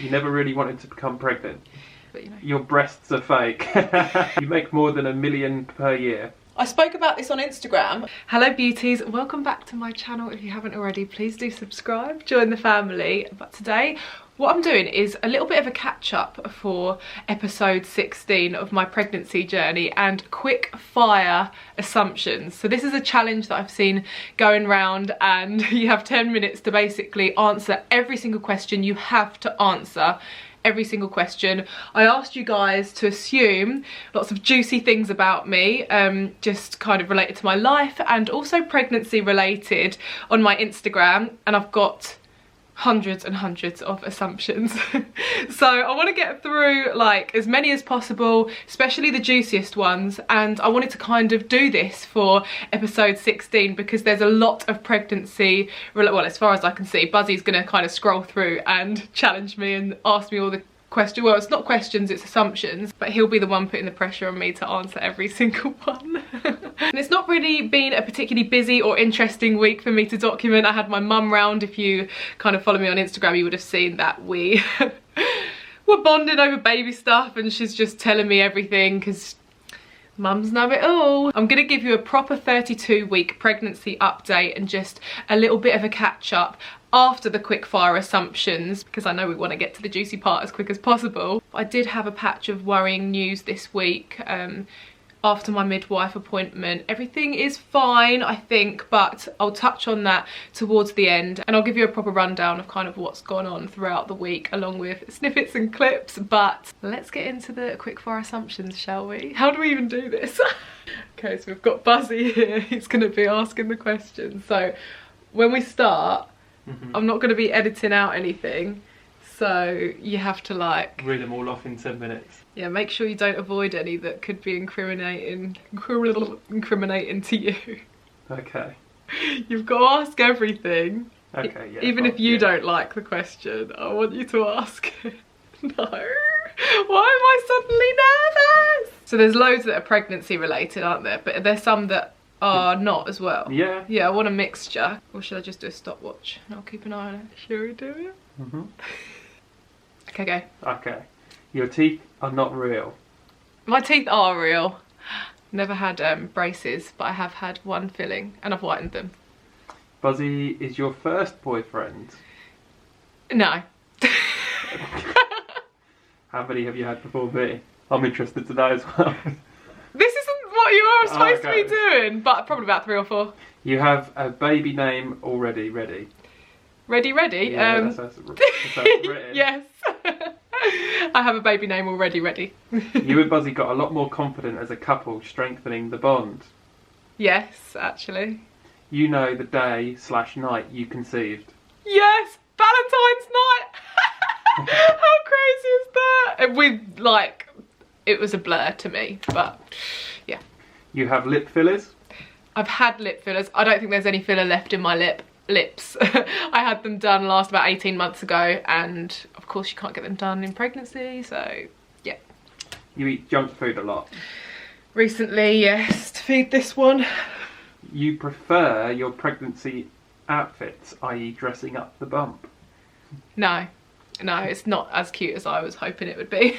You never really wanted to become pregnant. But, you know. Your breasts are fake. You make more than $1 million per year. I spoke about this on Instagram. Hello beauties, welcome back to my channel. If you haven't already, please do subscribe, join the family. But today, what I'm doing is a little bit of a catch up for episode 16 of my pregnancy journey and quick fire assumptions. So this is a challenge that I've seen going round, and you have 10 minutes to basically answer every single question you have to answer. Every single question. I asked you guys to assume lots of juicy things about me, just kind of related to my life and also pregnancy related on my Instagram, and I've got hundreds and hundreds of assumptions. So I want to get through like as many as possible, especially the juiciest ones, and I wanted to kind of do this for episode 16 because there's a lot of pregnancy, well, as far as I can see. Buzzy's gonna kind of scroll through and challenge me and ask me all the questions. Well, it's not questions, it's assumptions, but he'll be the one putting the pressure on me to answer every single one. And it's not really been a particularly busy or interesting week for me to document. I had my mum round. If you kind of follow me on Instagram, you would have seen that we were bonding over baby stuff, and she's just telling me everything because mums know it all. I'm gonna give you a proper 32-week pregnancy update and just a little bit of a catch up after the quick fire assumptions, because I know we want to get to the juicy part as quick as possible. I did have a patch of worrying news this week after my midwife appointment. Everything is fine, I think, but I'll touch on that towards the end, and I'll give you a proper rundown of kind of what's gone on throughout the week, along with snippets and clips. But let's get into the quickfire assumptions, shall we? How do we even do this? Okay, so we've got Buzzy here. He's going to be asking the questions. So when we start, I'm not going to be editing out anything, so you have to like read them all off in 10 minutes. Yeah, make sure you don't avoid any that could be incriminating to you. Okay. You've got to ask everything. Okay, yeah. Even if you don't like the question, I want you to ask it. No. Why am I suddenly nervous? So there's loads that are pregnancy related, aren't there? But there's some that are not as well. Yeah. Yeah, I want a mixture. Or should I just do a stopwatch and I'll keep an eye on it? Shall we do it? Okay, go. Okay. Your teeth are not real. My teeth are real. Never had braces, but I have had one filling and I've whitened them. Buzzy is your first boyfriend. No. How many have you had before me? I'm interested to know as well. This isn't what you are supposed to be doing, but probably about 3 or 4. You have a baby name already ready. Ready? Yeah, that's written. Yes. I have a baby name already ready. You and Buzzy got a lot more confident as a couple, strengthening the bond. Yes, actually. You know the day/night you conceived. Yes, Valentine's night. How crazy is that? It was a blur to me, but yeah. You have lip fillers. I've had lip fillers. I don't think there's any filler left in my lips. I had them done last about 18 months ago, and of course you can't get them done in pregnancy, so yeah. You eat junk food a lot. Recently, yes, to feed this one. You prefer your pregnancy outfits, i.e. dressing up the bump. No, it's not as cute as I was hoping it would be.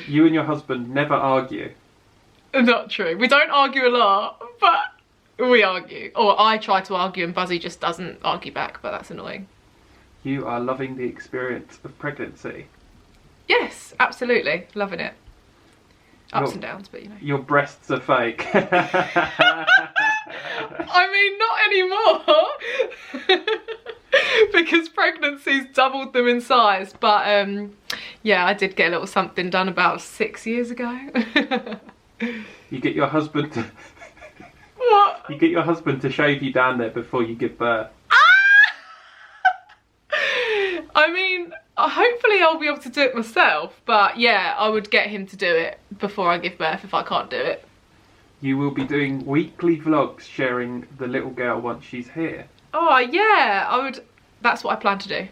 You and your husband never argue. Not true. We don't argue a lot, but we argue. Or I try to argue and Buzzy just doesn't argue back, but that's annoying. You are loving the experience of pregnancy. Yes, absolutely. Loving it. Ups and downs, but you know. Your breasts are fake. I mean, not anymore. Because pregnancy's doubled them in size. But yeah, I did get a little something done about 6 years ago. You get your husband to... What? You get your husband to shave you down there before you give birth. I mean, hopefully I'll be able to do it myself, but yeah, I would get him to do it before I give birth if I can't do it. You will be doing weekly vlogs sharing the little girl once she's here. Oh yeah, I would. That's what I plan to do.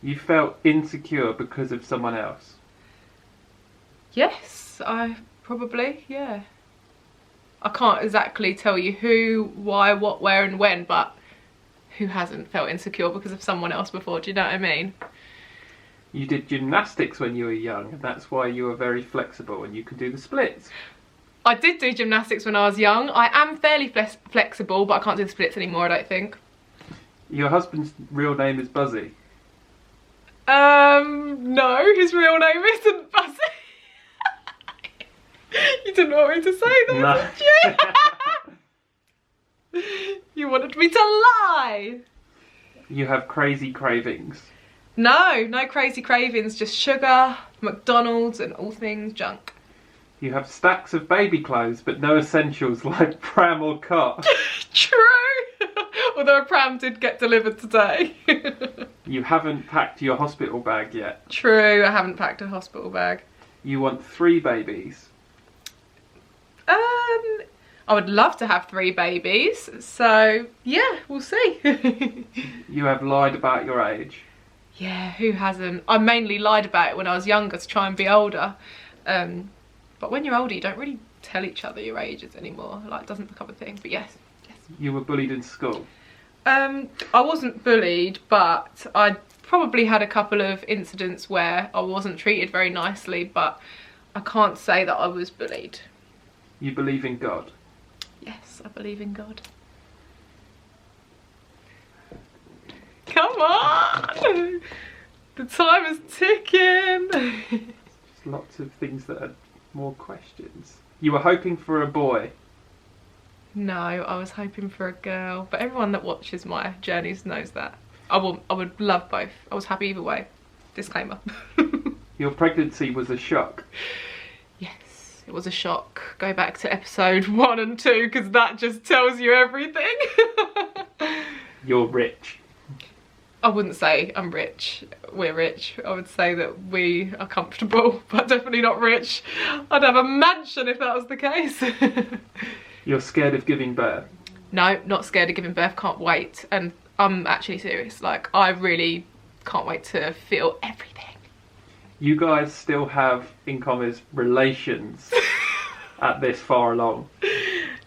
You felt insecure because of someone else. Yes, I probably, yeah. I can't exactly tell you who, why, what, where and when, but who hasn't felt insecure because of someone else before, do you know what I mean? You did gymnastics when you were young, and that's why you were very flexible and you can do the splits. I did do gymnastics when I was young. I am fairly flexible, but I can't do the splits anymore, I don't think. Your husband's real name is Buzzy. No, his real name isn't Buzzy. You didn't want me to say that, did you? You wanted me to lie. You have crazy cravings. No crazy cravings, just sugar, McDonald's and all things junk. You have stacks of baby clothes, but no essentials like pram or cot. True. Although a pram did get delivered today. You haven't packed your hospital bag yet. True, I haven't packed a hospital bag. You want 3 babies. I would love to have 3 babies, so yeah, we'll see. You have lied about your age. Yeah, who hasn't? I mainly lied about it when I was younger to try and be older. But when you're older, you don't really tell each other your ages anymore. Like, it doesn't become a thing. But yes. You were bullied in school. I wasn't bullied, but I probably had a couple of incidents where I wasn't treated very nicely, but I can't say that I was bullied. You believe in God. Yes, I believe in God. Come on! The time is ticking. There's lots of things that are more questions. You were hoping for a boy. No, I was hoping for a girl, but everyone that watches my journeys knows that. I would love both. I was happy either way. Disclaimer. Your pregnancy was a shock. Yes, it was a shock. Go back to episode 1 and 2 because that just tells you everything. You're rich. I wouldn't say I'm rich. We're rich. I would say that we are comfortable, but definitely not rich. I'd have a mansion if that was the case. You're scared of giving birth. No, not scared of giving birth. Can't wait. And I'm actually serious. Like, I really can't wait to feel everything. You guys still have, in commas, relations at this far along.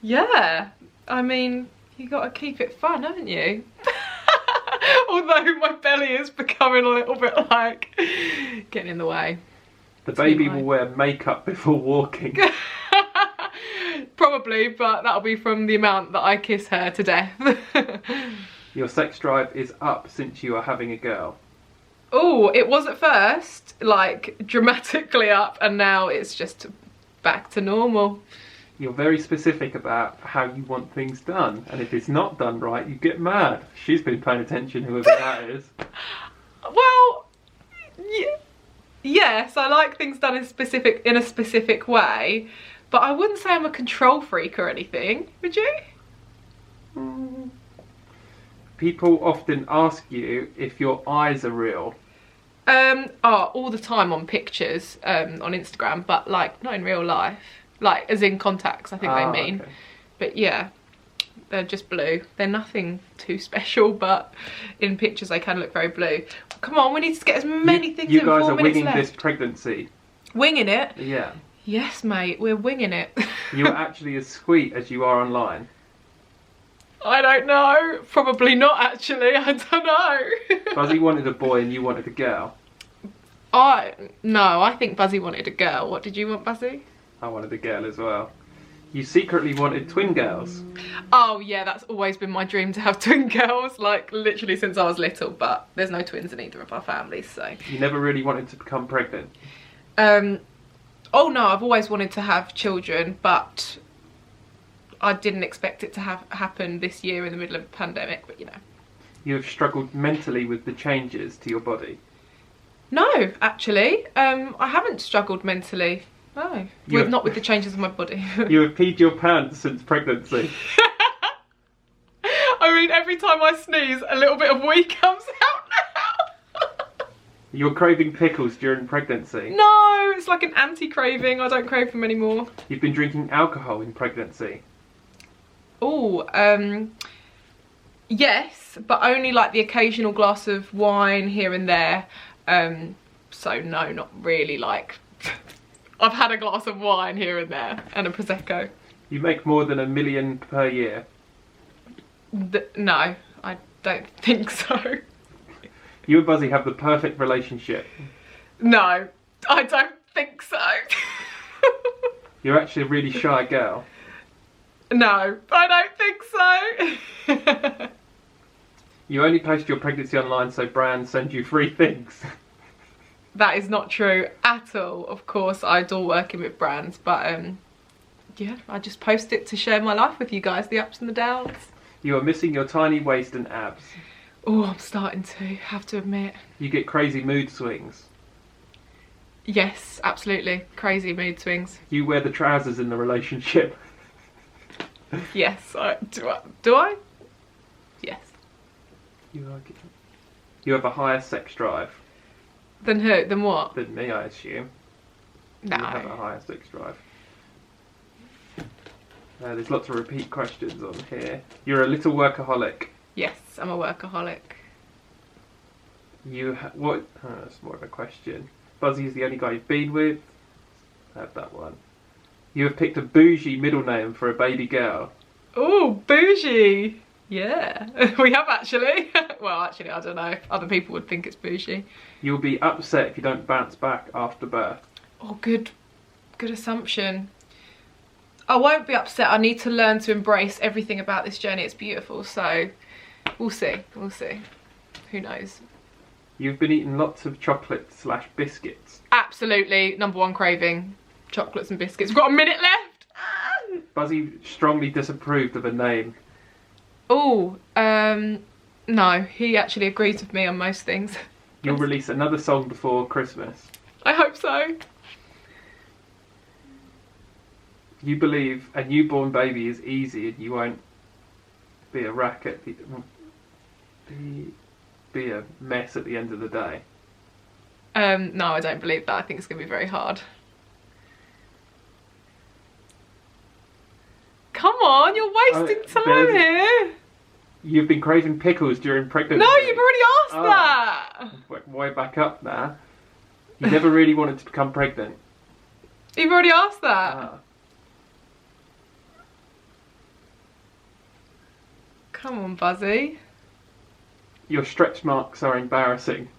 Yeah. I mean, you got to keep it fun, haven't you? Although my belly is becoming a little bit like getting in the way. The baby will wear makeup before walking. Probably, but that'll be from the amount that I kiss her to death. Your sex drive is up since you are having a girl. Oh, it was at first, like, dramatically up, and now it's just back to normal. You're very specific about how you want things done, and if it's not done right, you get mad. She's been paying attention, whoever that is. Well, yes, I like things done in a specific way, but I wouldn't say I'm a control freak or anything, would you? People often ask you if your eyes are real. All the time on pictures, on Instagram, but like not in real life. Like, as in contacts, I think they mean. Okay. But yeah, they're just blue. They're nothing too special, but in pictures they can look very blue. Come on, we need to get as many things in. You guys 4 are minutes winging left. this pregnancy. Winging it? Yeah. Yes, mate, we're winging it. You're actually as sweet as you are online. I don't know. Probably not, actually. I don't know. Buzzy wanted a boy and you wanted a girl. No, I think Buzzy wanted a girl. What did you want, Buzzy? I wanted a girl as well. You secretly wanted twin girls. Oh yeah, that's always been my dream to have twin girls, like literally since I was little, but there's no twins in either of our families, so. You never really wanted to become pregnant. Oh no, I've always wanted to have children, but I didn't expect it to happen this year in the middle of a pandemic, but you know. You have struggled mentally with the changes to your body. No, actually, I haven't struggled mentally. No, not with the changes in my body. You have peed your pants since pregnancy. I mean, every time I sneeze, a little bit of wee comes out now. You're craving pickles during pregnancy. No, it's like an anti-craving. I don't crave them anymore. You've been drinking alcohol in pregnancy. Oh, yes, but only like the occasional glass of wine here and there. So no, not really. Like, I've had a glass of wine here and there and a Prosecco. You make more than $1 million per year. No, I don't think so. You and Buzzy have the perfect relationship. No, I don't think so. You're actually a really shy girl. No, I don't think so. You only post your pregnancy online so brands send you free things. That is not true at all. Of course, I adore working with brands, but yeah, I just post it to share my life with you guys, the ups and the downs. You are missing your tiny waist and abs. Oh, I'm starting to, have to admit. You get crazy mood swings. Yes, absolutely. Crazy mood swings. You wear the trousers in the relationship. Yes, do I? Yes. You have a higher sex drive. Than who? Than what? Than me, I assume. No. You have a higher sex drive. There's lots of repeat questions on here. You're a little workaholic. Yes, I'm a workaholic. What? Oh, that's more of a question. Buzzy is the only guy you've been with. I have that one. You have picked a bougie middle name for a baby girl. Oh, bougie. Yeah, we have actually. Well, actually, I don't know. Other people would think it's bougie. You'll be upset if you don't bounce back after birth. Oh, good assumption. I won't be upset. I need to learn to embrace everything about this journey. It's beautiful, so we'll see. We'll see. Who knows? You've been eating lots of chocolate / biscuits. Absolutely, number one craving. Chocolates and biscuits. We've got a minute left. Buzzy strongly disapproved of a name. Oh, no, he actually agrees with me on most things. You'll release another song before Christmas. I hope so. You believe a newborn baby is easy and you won't be a racket, be a mess at the end of the day. No, I don't believe that. I think it's going to be very hard. Come on, you're wasting time here. You've been craving pickles during pregnancy. No, you've already asked that. Way back up now. You never really wanted to become pregnant. You've already asked that. Come on, Buzzy. Your stretch marks are embarrassing.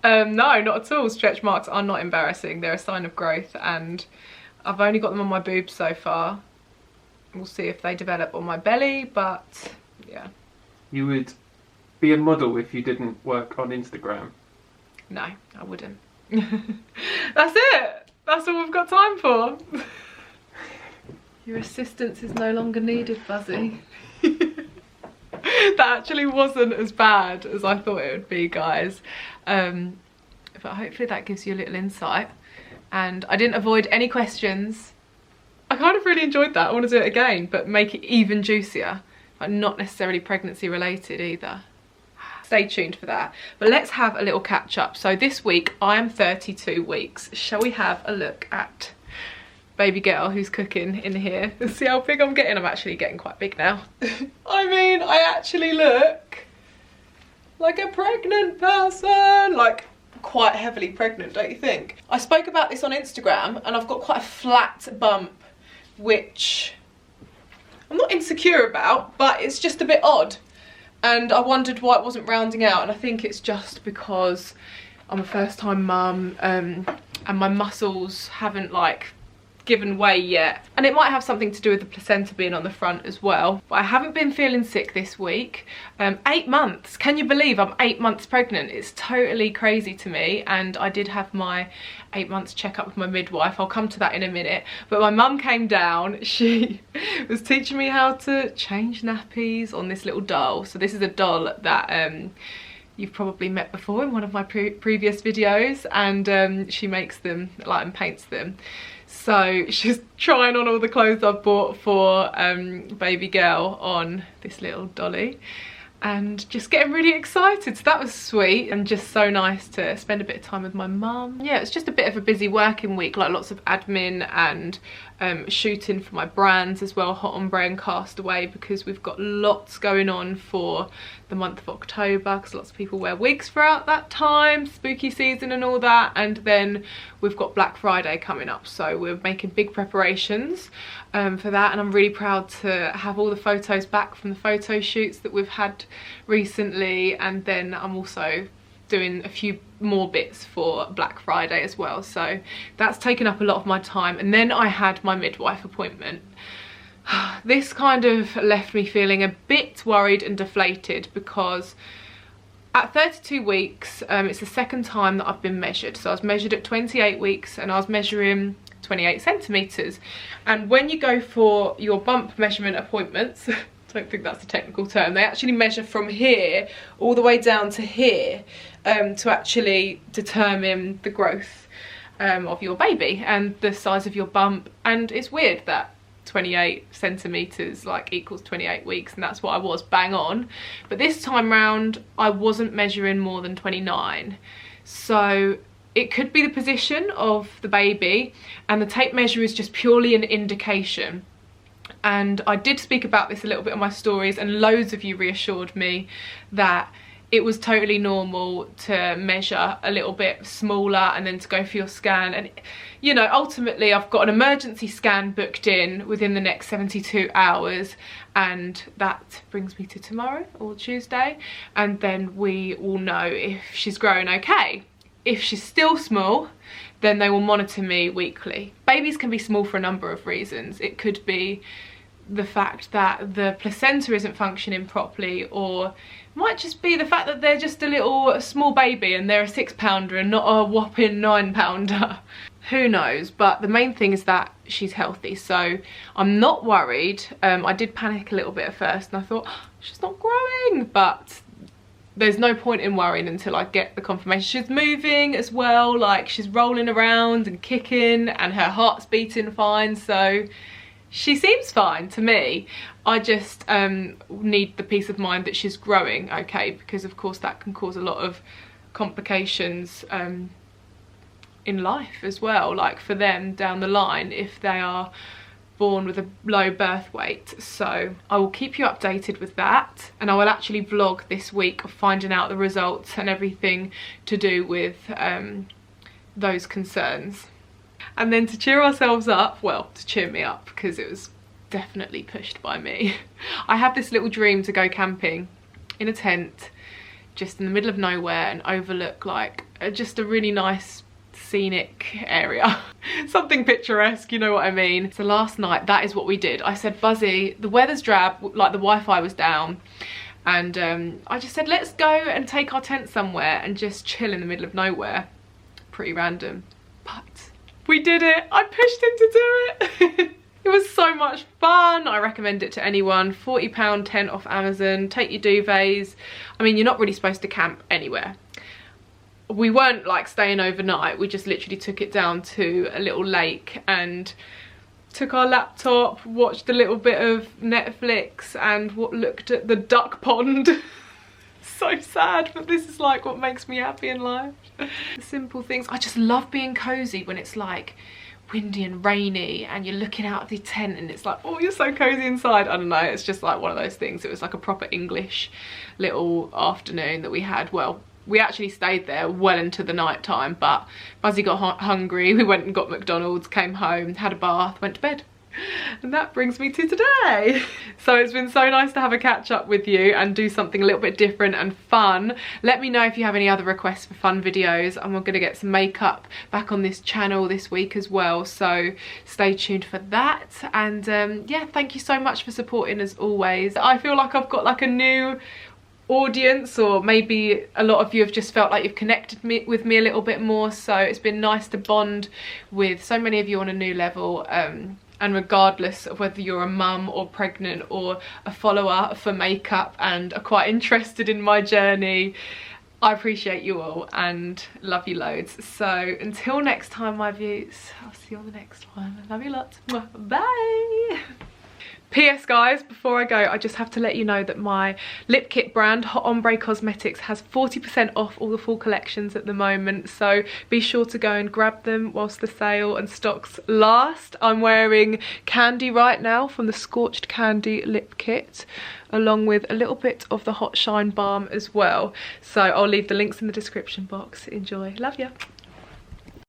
No, not at all. Stretch marks are not embarrassing. They're a sign of growth, and I've only got them on my boobs so far. We'll see if they develop on my belly, but yeah. You would be a model if you didn't work on Instagram. No, I wouldn't. That's it. That's all we've got time for. Your assistance is no longer needed, Buzzy. That actually wasn't as bad as I thought it would be, guys. But hopefully that gives you a little insight. And I didn't avoid any questions. I kind of really enjoyed that. I want to do it again, but make it even juicier. Like, not necessarily pregnancy related either. Stay tuned for that. But let's have a little catch up. So this week I am 32 weeks. Shall we have a look at baby girl who's cooking in here? Let's see how big I'm getting. I'm actually getting quite big now. I mean, I actually look like a pregnant person. Like, quite heavily pregnant, don't you think? I spoke about this on Instagram and I've got quite a flat bump, which I'm not insecure about, but it's just a bit odd. And I wondered why it wasn't rounding out, and I think it's just because I'm a first time mum and my muscles haven't like given way yet. And it might have something to do with the placenta being on the front as well. But I haven't been feeling sick this week. 8 months, can you believe I'm 8 months pregnant? It's totally crazy to me. And I did have my 8 months checkup with my midwife. I'll come to that in a minute. But my mum came down, she was teaching me how to change nappies on this little doll. So this is a doll that you've probably met before in one of my previous videos, and she makes them, like, and paints them. So she's trying on all the clothes I've bought for baby girl on this little dolly, and just getting really excited. So that was sweet and just so nice to spend a bit of time with my mum. Yeah, it's just a bit of a busy working week, like lots of admin and shooting for my brands as well, Hot Ombre and Castaway, because we've got lots going on for the month of October, because lots of people wear wigs throughout that time, spooky season and all that. And then we've got Black Friday coming up, so we're making big preparations for that. And I'm really proud to have all the photos back from the photo shoots that we've had recently. And then I'm also doing a few more bits for Black Friday as well, so that's taken up a lot of my time. And then I had my midwife appointment. This kind of left me feeling a bit worried and deflated, because at 32 weeks, it's the second time that I've been measured. So I was measured at 28 weeks and I was measuring 28 centimetres. And when you go for your bump measurement appointments, I don't think that's a technical term, they actually measure from here all the way down to here to actually determine the growth of your baby and the size of your bump. And it's weird that 28 centimetres like equals 28 weeks, and that's what I was bang on. But this time round I wasn't measuring more than 29, so it could be the position of the baby, and the tape measure is just purely an indication. And I did speak about this a little bit on my stories, and loads of you reassured me that it was totally normal to measure a little bit smaller and then to go for your scan. And you know, ultimately I've got an emergency scan booked in within the next 72 hours, and that brings me to tomorrow or Tuesday, and then we will know if she's growing okay. If she's still small, then they will monitor me weekly. Babies can be small for a number of reasons. It could be the fact that the placenta isn't functioning properly, or might just be the fact that they're just a small baby and they're a 6-pounder and not a whopping 9-pounder. Who knows? But the main thing is that she's healthy, so I'm not worried. I did panic a little bit at first and I thought, oh, she's not growing, but there's no point in worrying until I get the confirmation. She's moving as well, like she's rolling around and kicking and her heart's beating fine, so she seems fine to me. I just need the peace of mind that she's growing okay, because of course that can cause a lot of complications in life as well, like for them down the line if they are born with a low birth weight. So I will keep you updated with that, and I will actually vlog this week of finding out the results and everything to do with those concerns. And then to cheer ourselves up, well, to cheer me up, because it was definitely pushed by me, I have this little dream to go camping in a tent just in the middle of nowhere and overlook like just a really nice scenic area. Something picturesque, you know what I mean. So last night, that is what we did. I said, Buzzy, the weather's drab, like the Wi-Fi was down, and I just said, let's go and take our tent somewhere and just chill in the middle of nowhere. Pretty random, but we did it. I pushed him to do it. It was so much fun. I recommend it to anyone. £40 tent off Amazon. Take your duvets. I mean, you're not really supposed to camp anywhere. We weren't like staying overnight. We just literally took it down to a little lake and took our laptop, watched a little bit of Netflix and looked at the duck pond. So sad, but this is like what makes me happy in life. The simple things. I just love being cozy when it's like windy and rainy and you're looking out of the tent and it's like, oh, you're so cozy inside. I don't know, it's just like one of those things. It was like a proper English little afternoon that we had. Well, we actually stayed there well into the night time, but Buzzy got hungry. We went and got McDonald's, came home, had a bath, went to bed. And that brings me to today. So it's been so nice to have a catch up with you and do something a little bit different and fun. Let me know if you have any other requests for fun videos. I'm going to get some makeup back on this channel this week as well, so stay tuned for that. And yeah, thank you so much for supporting as always. I feel like I've got like a new audience, or maybe a lot of you have just felt like you've connected with me a little bit more, so it's been nice to bond with so many of you on a new level. And regardless of whether you're a mum or pregnant or a follower for makeup and are quite interested in my journey, I appreciate you all and love you loads. So until next time, my views, I'll see you on the next one. Love you lots. Bye. PS guys, before I go, I just have to let you know that my lip kit brand, Hot Ombre Cosmetics, has 40% off all the full collections at the moment, so be sure to go and grab them whilst the sale and stocks last. I'm wearing Candy right now from the Scorched Candy lip kit, along with a little bit of the Hot Shine Balm as well. So I'll leave the links in the description box. Enjoy. Love ya.